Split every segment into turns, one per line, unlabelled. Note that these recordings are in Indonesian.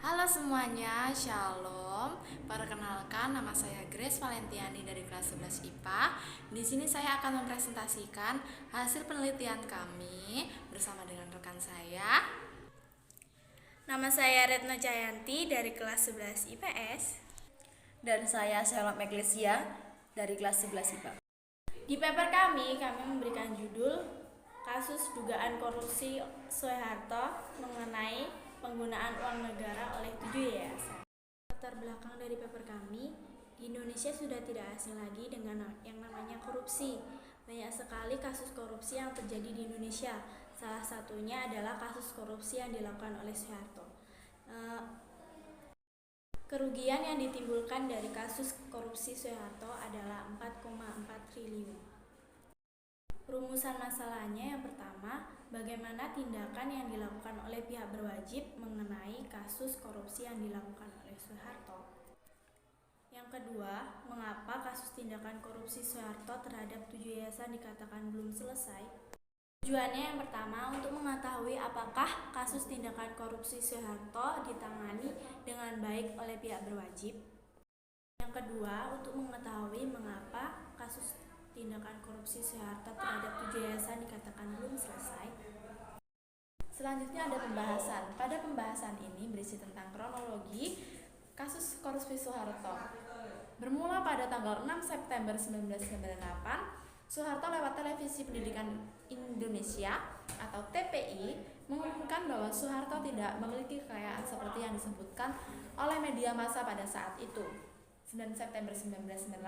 Halo semuanya, Shalom. Perkenalkan, nama saya Grace Valentiani dari kelas 11 IPA. Di sini saya akan mempresentasikan hasil penelitian kami bersama dengan rekan saya.
Nama saya Retno Jayanti dari kelas 11 IPS.
Dan saya Shalom Eklesia dari kelas 11 IPA.
Di paper kami memberikan judul Kasus Dugaan Korupsi Soeharto mengenai penggunaan uang negara oleh 7 yayasan. Latar belakang dari paper kami, di Indonesia sudah tidak asing lagi dengan yang namanya korupsi. Banyak sekali kasus korupsi yang terjadi di Indonesia. Salah satunya adalah kasus korupsi yang dilakukan oleh Soeharto. Kerugian yang ditimbulkan dari kasus korupsi Soeharto adalah 4,4 triliun. Rumusan masalahnya yang pertama, bagaimana tindakan yang dilakukan oleh pihak berwajib mengenai kasus korupsi yang dilakukan oleh Soeharto. Yang kedua, mengapa kasus tindakan korupsi Soeharto terhadap 7 yayasan dikatakan belum selesai? Tujuannya yang pertama untuk mengetahui apakah kasus tindakan korupsi Soeharto ditangani dengan baik oleh pihak berwajib. Yang kedua, untuk mengetahui mengapa kasus tindakan korupsi Soeharto terhadap 7 yayasan dikatakan belum selesai.
Selanjutnya ada pembahasan. Pada pembahasan ini berisi tentang kronologi kasus korupsi Soeharto. Bermula pada tanggal 6 September 1998, Soeharto lewat Televisi Pendidikan Indonesia atau TPI mengumumkan bahwa Soeharto tidak memiliki kekayaan seperti yang disebutkan oleh media massa pada saat itu. 9 September 1998,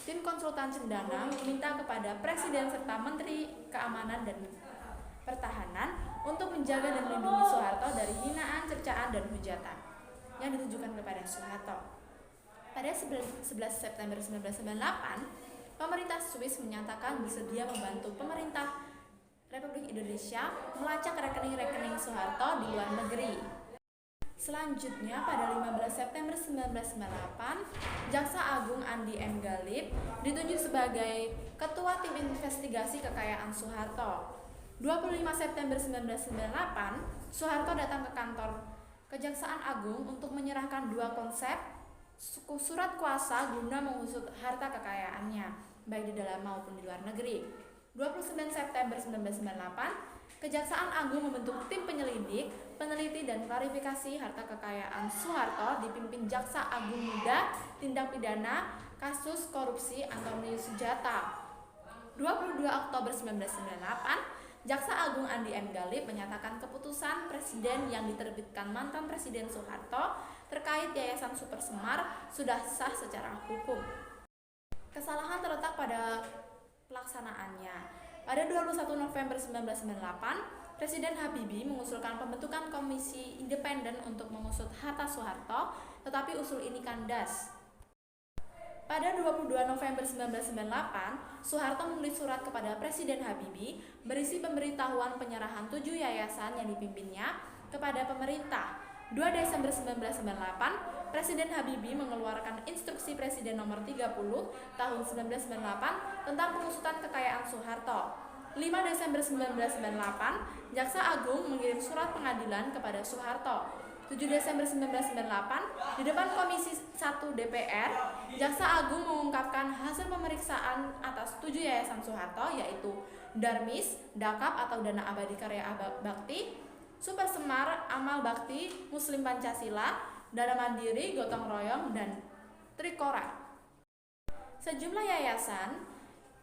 tim konsultan Cendana meminta kepada Presiden serta Menteri Keamanan dan Pertahanan untuk menjaga dan melindungi Soeharto dari hinaan, cercaan, dan hujatan yang ditujukan kepada Soeharto. Pada 11 September 1998, pemerintah Swiss menyatakan bersedia membantu pemerintah Republik Indonesia melacak rekening-rekening Soeharto di luar negeri. Selanjutnya, pada 15 September 1998, Jaksa Agung Andi M. Galip ditunjuk sebagai Ketua Tim Investigasi Kekayaan Soeharto. 25 September 1998, Soeharto datang ke kantor Kejaksaan Agung untuk menyerahkan 2 konsep surat kuasa guna mengusut harta kekayaannya, baik di dalam maupun di luar negeri. 29 September 1998, Kejaksaan Agung membentuk tim penyelidik, peneliti, dan klarifikasi harta kekayaan Soeharto dipimpin Jaksa Agung Muda Tindak Pidana Kasus Korupsi Antonius Sujata. 22 Oktober 1998, Jaksa Agung Andi M. Galip menyatakan keputusan Presiden yang diterbitkan mantan Presiden Soeharto terkait Yayasan Super Semar sudah sah secara hukum. Kesalahan terletak pada pelaksanaannya. Pada 21 November 1998, Presiden Habibie mengusulkan pembentukan komisi independen untuk mengusut harta Soeharto, tetapi usul ini kandas. Pada 22 November 1998, Soeharto menulis surat kepada Presiden Habibie berisi pemberitahuan penyerahan 7 yayasan yang dipimpinnya kepada pemerintah. 2 Desember 1998, Presiden Habibie mengeluarkan Instruksi Presiden Nomor 30 Tahun 1998 tentang pengusutan kekayaan Soeharto. 5 Desember 1998, Jaksa Agung mengirim surat pengadilan kepada Soeharto. 7 Desember 1998, di depan Komisi 1 DPR, Jaksa Agung mengungkapkan hasil pemeriksaan atas 7 yayasan Soeharto, yaitu Darmis, Dakap atau Dana Abadi Karya Bakti, Super Semar, Amal Bakti, Muslim Pancasila, Dana Mandiri, Gotong Royong, dan Trikora. Sejumlah yayasan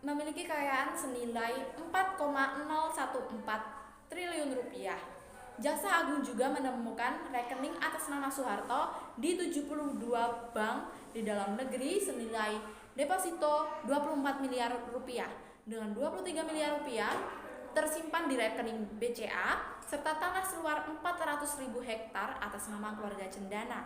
memiliki kekayaan senilai 4,014 triliun rupiah. Jaksa Agung juga menemukan rekening atas nama Soeharto di 72 bank di dalam negeri senilai deposito 24 miliar rupiah dengan 23 miliar rupiah tersimpan di rekening BCA serta tanah seluas 400.000 hektar atas nama keluarga Cendana.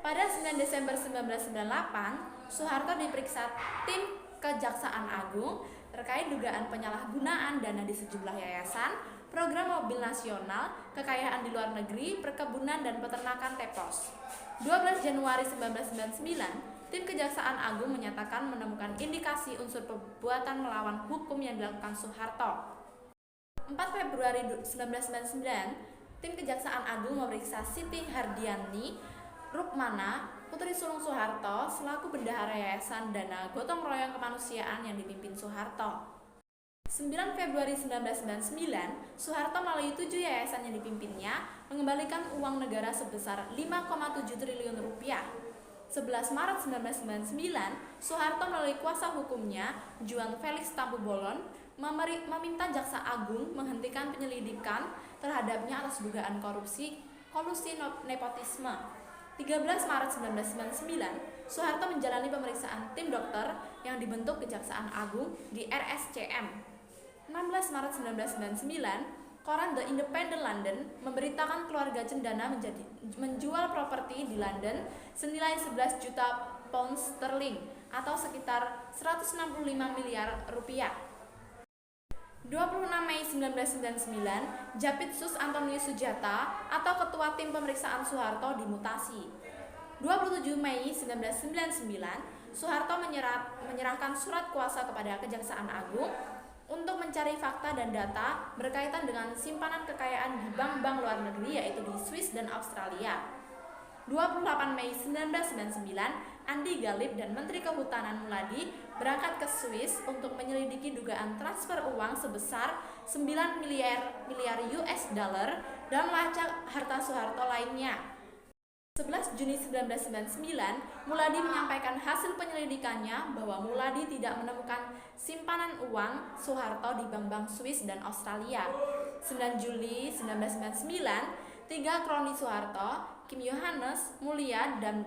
Pada 9 Desember 1998, Soeharto diperiksa tim Kejaksaan Agung terkait dugaan penyalahgunaan dana di sejumlah yayasan, program mobil nasional, kekayaan di luar negeri, perkebunan dan peternakan TEPOS. 12 Januari 1999, tim Kejaksaan Agung menyatakan menemukan indikasi unsur perbuatan melawan hukum yang dilakukan Soeharto. 4 Februari 1999, Tim Kejaksaan Agung memeriksa Siti Hardiani Rukmana, putri sulung Soeharto, selaku bendahara Yayasan Dana Gotong Royong Kemanusiaan yang dipimpin Soeharto. 9 Februari 1999, Soeharto melalui 7 yayasan yang dipimpinnya mengembalikan uang negara sebesar 5,7 triliun rupiah. 11 Maret 1999, Soeharto melalui kuasa hukumnya, Juan Felix Tampu-Bolon, meminta Jaksa Agung menghentikan penyelidikan terhadapnya atas dugaan kolusi nepotisme. 13 Maret 1999, Soeharto menjalani pemeriksaan tim dokter yang dibentuk Kejaksaan Agung di RSCM. 16 Maret 1999, koran The Independent London memberitakan keluarga cendana menjual properti di London senilai 11 juta pound sterling atau sekitar 165 miliar rupiah. 26 Mei 1999, Japitsus Antonius Sujata atau Ketua Tim Pemeriksaan Soeharto dimutasi. 27 Mei 1999, Soeharto menyerahkan surat kuasa kepada Kejaksaan Agung untuk mencari fakta dan data berkaitan dengan simpanan kekayaan di bank-bank luar negeri yaitu di Swiss dan Australia. 28 Mei 1999, Andi Galib dan Menteri Kehutanan Muladi berangkat ke Swiss untuk menyelidiki dugaan transfer uang sebesar 9 miliar US dollar dan melacak harta Soeharto lainnya. 11 Juni 1999, Muladi menyampaikan hasil penyelidikannya bahwa Muladi tidak menemukan simpanan uang Soeharto di bank-bank Swiss dan Australia. 9 Juli 1999, 3 kroni Soeharto, Kim Yohanes Mulia dan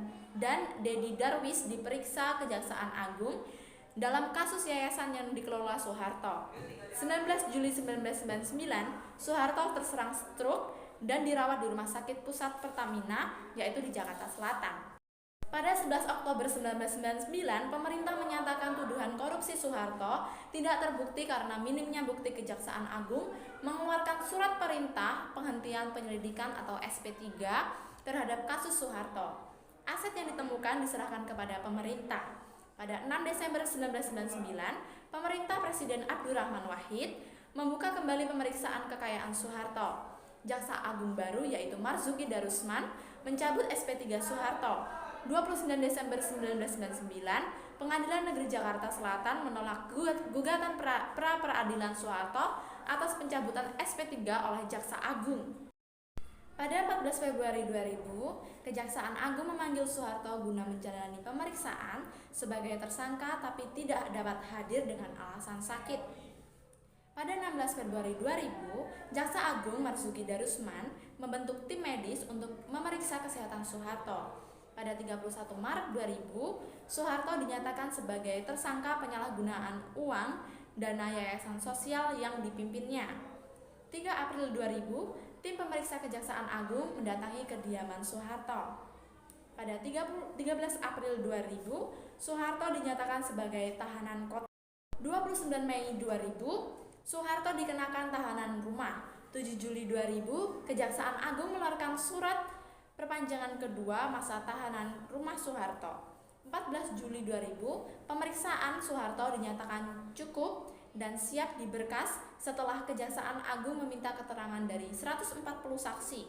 Dedi Darwis diperiksa Kejaksaan Agung dalam kasus yayasan yang dikelola Soeharto. 19 Juli 1999, Soeharto terserang stroke dan dirawat di Rumah Sakit Pusat Pertamina yaitu di Jakarta Selatan. Pada 11 Oktober 1999, pemerintah menyatakan tuduhan korupsi Soeharto tidak terbukti karena minimnya bukti. Kejaksaan Agung mengeluarkan surat perintah penghentian penyelidikan atau SP3 terhadap kasus Soeharto. Aset yang ditemukan diserahkan kepada pemerintah. Pada 6 Desember 1999, pemerintah Presiden Abdurrahman Wahid membuka kembali pemeriksaan kekayaan Soeharto. Jaksa Agung baru yaitu Marzuki Darusman mencabut SP3 Soeharto. 29 Desember 1999, Pengadilan Negeri Jakarta Selatan menolak gugatan pra-peradilan Soeharto atas pencabutan SP3 oleh Jaksa Agung. Pada 14 Februari 2000, Kejaksaan Agung memanggil Soeharto guna menjalani pemeriksaan sebagai tersangka tapi tidak dapat hadir dengan alasan sakit. Pada 16 Februari 2000, Jaksa Agung Marzuki Darusman membentuk tim medis untuk memeriksa kesehatan Soeharto. Pada 31 Maret 2000, Soeharto dinyatakan sebagai tersangka penyalahgunaan uang dana yayasan sosial yang dipimpinnya. 3 April 2000, tim pemeriksa Kejaksaan Agung mendatangi kediaman Soeharto. Pada 13 April 2000, Soeharto dinyatakan sebagai tahanan kota. 29 Mei 2000, Soeharto dikenakan tahanan rumah. 7 Juli 2000, Kejaksaan Agung mengeluarkan surat perpanjangan kedua masa tahanan rumah Soeharto. 14 Juli 2000, pemeriksaan Soeharto dinyatakan cukup dan siap diberkas setelah Kejaksaan Agung meminta keterangan dari 140 saksi.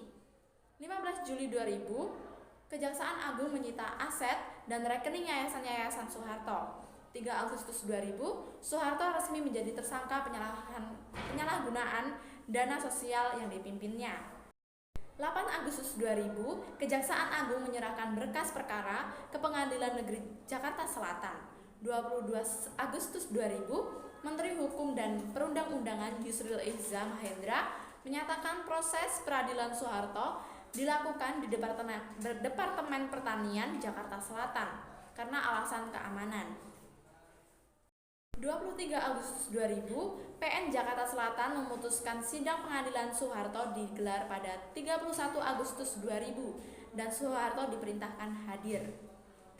15 Juli 2000, Kejaksaan Agung menyita aset dan rekening yayasan-yayasan Soeharto. 3 Agustus 2000, Soeharto resmi menjadi tersangka penyalahgunaan dana sosial yang dipimpinnya. 8 Agustus 2000, Kejaksaan Agung menyerahkan berkas perkara ke Pengadilan Negeri Jakarta Selatan. 22 Agustus 2000, Menteri Hukum dan Perundang-undangan Yusril Iza Mahendra menyatakan proses peradilan Soeharto dilakukan di Departemen Pertanian Jakarta Selatan karena alasan keamanan. 23 Agustus 2000, PN Jakarta Selatan memutuskan sidang pengadilan Soeharto digelar pada 31 Agustus 2000 dan Soeharto diperintahkan hadir.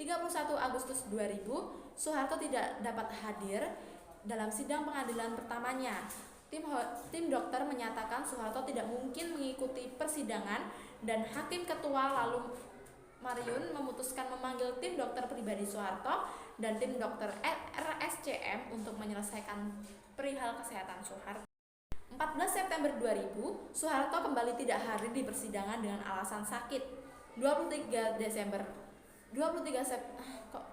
31 Agustus 2000, Soeharto tidak dapat hadir dalam sidang pengadilan pertamanya. Tim dokter menyatakan Soeharto tidak mungkin mengikuti persidangan dan Hakim Ketua lalu Mariun memutuskan memanggil tim dokter pribadi Soeharto dan tim dokter RSCM untuk menyelesaikan perihal kesehatan Soeharto. 14 September 2000, Soeharto kembali tidak hadir di persidangan dengan alasan sakit. 23 Desember 23 Sep, kok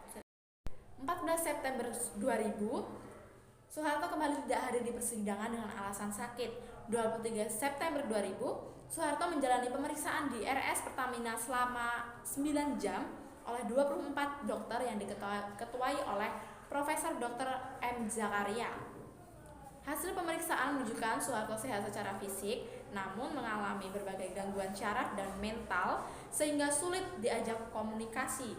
14 September 2000, Soeharto kembali tidak hadir di persidangan dengan alasan sakit. 23 September 2000, Soeharto menjalani pemeriksaan di RS Pertamina selama 9 jam oleh 24 dokter yang diketuai oleh Profesor Dr. M. Zakaria. Hasil pemeriksaan menunjukkan Soeharto sehat secara fisik, namun mengalami berbagai gangguan syaraf dan mental sehingga sulit diajak komunikasi.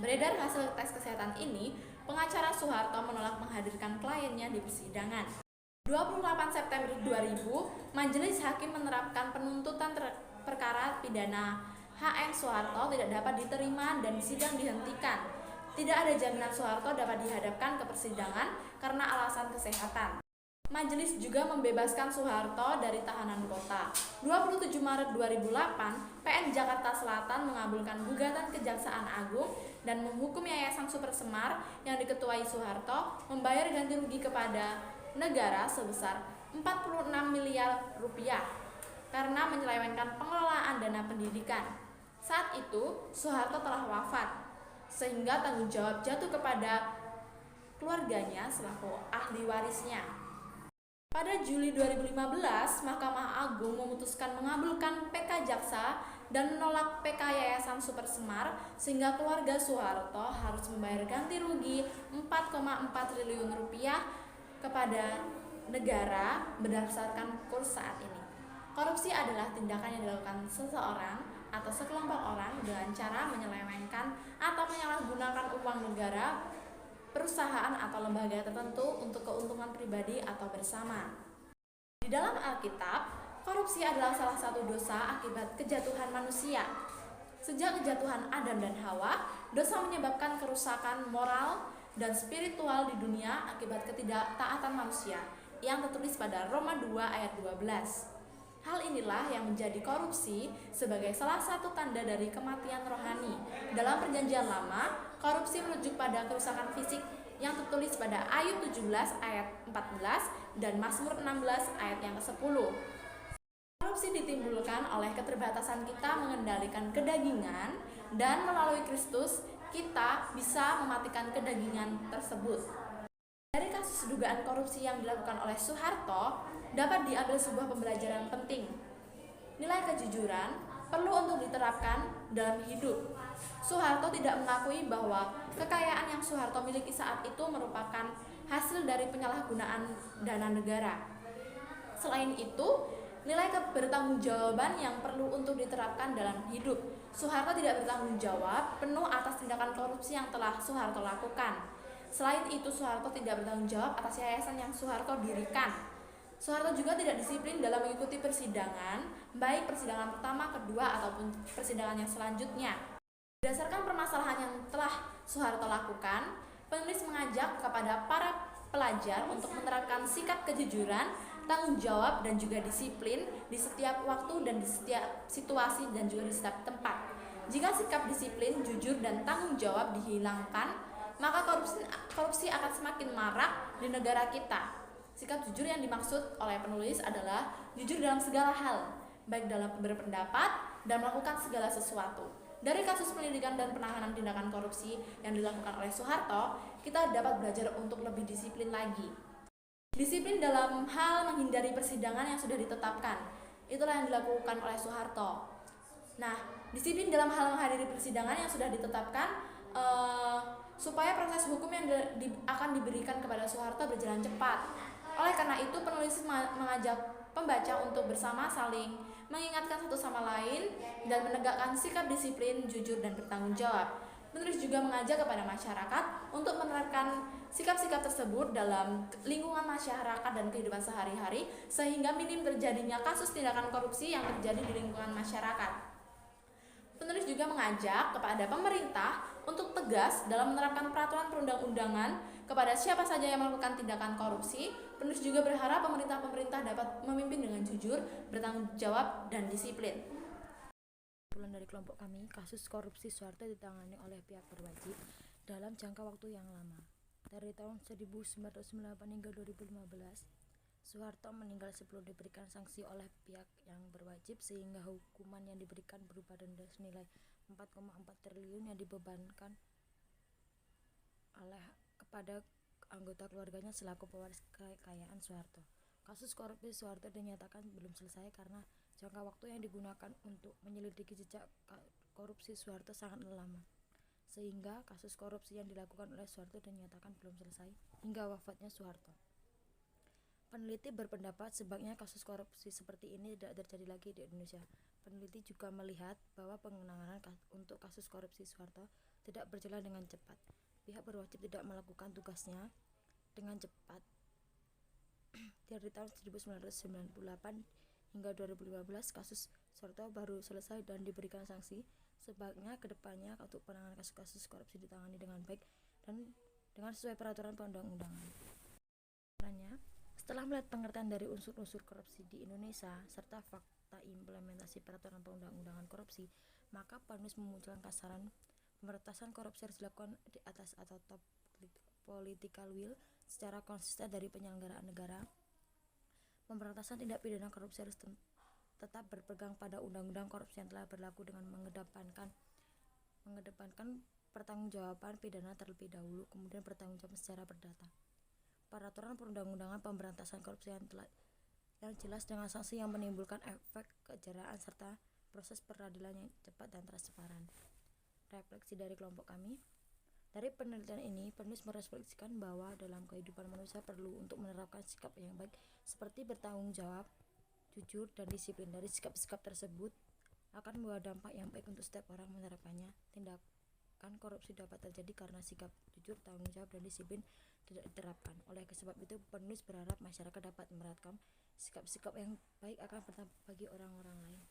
Beredar hasil tes kesehatan ini, pengacara Soeharto menolak menghadirkan kliennya di persidangan. 28 September 2000, Majelis Hakim menerapkan penuntutan perkara pidana HM Soeharto tidak dapat diterima dan sidang dihentikan. Tidak ada jaminan Soeharto dapat dihadapkan ke persidangan karena alasan kesehatan. Majelis juga membebaskan Soeharto dari tahanan kota. 27 Maret 2008, PN Jakarta Selatan mengabulkan gugatan Kejaksaan Agung dan menghukum Yayasan Super Semar yang diketuai Soeharto membayar ganti rugi kepada negara sebesar 46 miliar rupiah karena menyelewengkan pengelolaan dana pendidikan. Saat itu, Soeharto telah wafat, sehingga tanggung jawab jatuh kepada keluarganya selaku ahli warisnya. Pada Juli 2015, Mahkamah Agung memutuskan mengabulkan PK Jaksa dan menolak PK Yayasan Super Semar sehingga keluarga Soeharto harus membayar ganti rugi 4,4 triliun rupiah kepada negara berdasarkan kurs saat ini. Korupsi adalah tindakan yang dilakukan seseorang atau sekelompok orang dengan cara menyelewengkan atau menyalahgunakan uang negara, perusahaan atau lembaga tertentu untuk keuntungan pribadi atau bersama. Di dalam Alkitab, korupsi adalah salah satu dosa akibat kejatuhan manusia. Sejak kejatuhan Adam dan Hawa, dosa menyebabkan kerusakan moral dan spiritual di dunia akibat ketidaktaatan manusia yang tertulis pada Roma 2 ayat 12. Hal inilah yang menjadi korupsi sebagai salah satu tanda dari kematian rohani. Dalam Perjanjian Lama, korupsi merujuk pada kerusakan fisik yang tertulis pada Ayub 17 ayat 14 dan Mazmur 16 ayat yang ke-10. Korupsi ditimbulkan oleh keterbatasan kita mengendalikan kedagingan dan melalui Kristus kita bisa mematikan kedagingan tersebut. Dari kasus dugaan korupsi yang dilakukan oleh Soeharto, dapat diambil sebuah pembelajaran penting. Nilai kejujuran perlu untuk diterapkan dalam hidup. Soeharto tidak mengakui bahwa kekayaan yang Soeharto miliki saat itu merupakan hasil dari penyalahgunaan dana negara. Selain itu, nilai kebertanggungjawaban yang perlu untuk diterapkan dalam hidup. Soeharto tidak bertanggung jawab penuh atas tindakan korupsi yang telah Soeharto lakukan. Selain itu, Soeharto tidak bertanggung jawab atas yayasan yang Soeharto dirikan. Soeharto juga tidak disiplin dalam mengikuti persidangan, baik persidangan pertama, kedua, ataupun persidangan yang selanjutnya. Berdasarkan permasalahan yang telah Soeharto lakukan, penulis mengajak kepada para pelajar untuk menerapkan sikap kejujuran, tanggung jawab, dan juga disiplin di setiap waktu dan di setiap situasi dan juga di setiap tempat. Jika sikap disiplin, jujur, dan tanggung jawab dihilangkan, maka korupsi akan semakin marak di negara kita. Sikap jujur yang dimaksud oleh penulis adalah jujur dalam segala hal, baik dalam berpendapat dan melakukan segala sesuatu. Dari kasus penyelidikan dan penanganan tindakan korupsi yang dilakukan oleh Soeharto, kita dapat belajar untuk lebih disiplin lagi. Disiplin dalam hal menghindari persidangan yang sudah ditetapkan, itulah yang dilakukan oleh Soeharto. Nah, disiplin dalam hal menghadiri persidangan yang sudah ditetapkan supaya proses hukum yang akan diberikan kepada Soeharto berjalan cepat. Oleh karena itu, penulis mengajak pembaca untuk bersama saling mengingatkan satu sama lain dan menegakkan sikap disiplin, jujur, dan bertanggung jawab. Penulis juga mengajak kepada masyarakat untuk menerapkan sikap-sikap tersebut dalam lingkungan masyarakat dan kehidupan sehari-hari sehingga minim terjadinya kasus tindakan korupsi yang terjadi di lingkungan masyarakat. Penulis juga mengajak kepada pemerintah untuk tegas dalam menerapkan peraturan perundang-undangan kepada siapa saja yang melakukan tindakan korupsi. Penulis juga berharap pemerintah dapat memimpin dengan jujur, bertanggung jawab, dan disiplin.
Kesimpulan dari kelompok kami, kasus korupsi Soeharto ditangani oleh pihak berwajib dalam jangka waktu yang lama, dari tahun 1998 hingga 2015. Soeharto meninggal sebelum diberikan sanksi oleh pihak yang berwajib, sehingga hukuman yang diberikan berupa denda senilai 4,4 triliun yang dibebankan oleh kepada anggota keluarganya selaku pewaris kekayaan Soeharto. Kasus korupsi Soeharto dinyatakan belum selesai karena jangka waktu yang digunakan untuk menyelidiki jejak korupsi Soeharto sangat lama, sehingga kasus korupsi yang dilakukan oleh Soeharto dinyatakan belum selesai hingga wafatnya Soeharto. Peneliti berpendapat sebaiknya kasus korupsi seperti ini tidak terjadi lagi di Indonesia. Peneliti juga melihat bahwa penanganan untuk kasus korupsi Soeharto tidak berjalan dengan cepat. Pihak berwajib tidak melakukan tugasnya dengan cepat. Dari tahun 1998 hingga 2015, kasus Soeharto baru selesai dan diberikan sanksi. Sebaiknya kedepannya untuk penanganan kasus-kasus korupsi ditangani dengan baik dan dengan sesuai peraturan perundang-undangan. Setelah melihat pengertian dari unsur-unsur korupsi di Indonesia serta fakta implementasi peraturan perundang-undangan korupsi, maka PANWIS memunculkan saran pemberantasan korupsi harus dilakukan di atas atau top political will secara konsisten dari penyelenggaraan negara. Pemberantasan tindak pidana korupsi harus tetap berpegang pada undang-undang korupsi yang telah berlaku dengan mengedepankan pertanggungjawaban pidana terlebih dahulu, kemudian bertanggung jawab secara perdata. Peraturan perundang-undangan pemberantasan korupsi yang jelas dengan sanksi yang menimbulkan efek kejeraan serta proses peradilan yang cepat dan transparan. Refleksi dari kelompok kami. Dari penelitian ini, penulis merefleksikan bahwa dalam kehidupan manusia perlu untuk menerapkan sikap yang baik seperti bertanggung jawab, jujur, dan disiplin. Dari sikap-sikap tersebut akan membawa dampak yang baik untuk setiap orang menerapkannya. Tindakan korupsi dapat terjadi karena sikap jujur, tanggung jawab, dan disiplin tidak diterapkan. Oleh sebab itu, penulis berharap masyarakat dapat menerapkan sikap-sikap yang baik akan berdampak bagi orang-orang lain.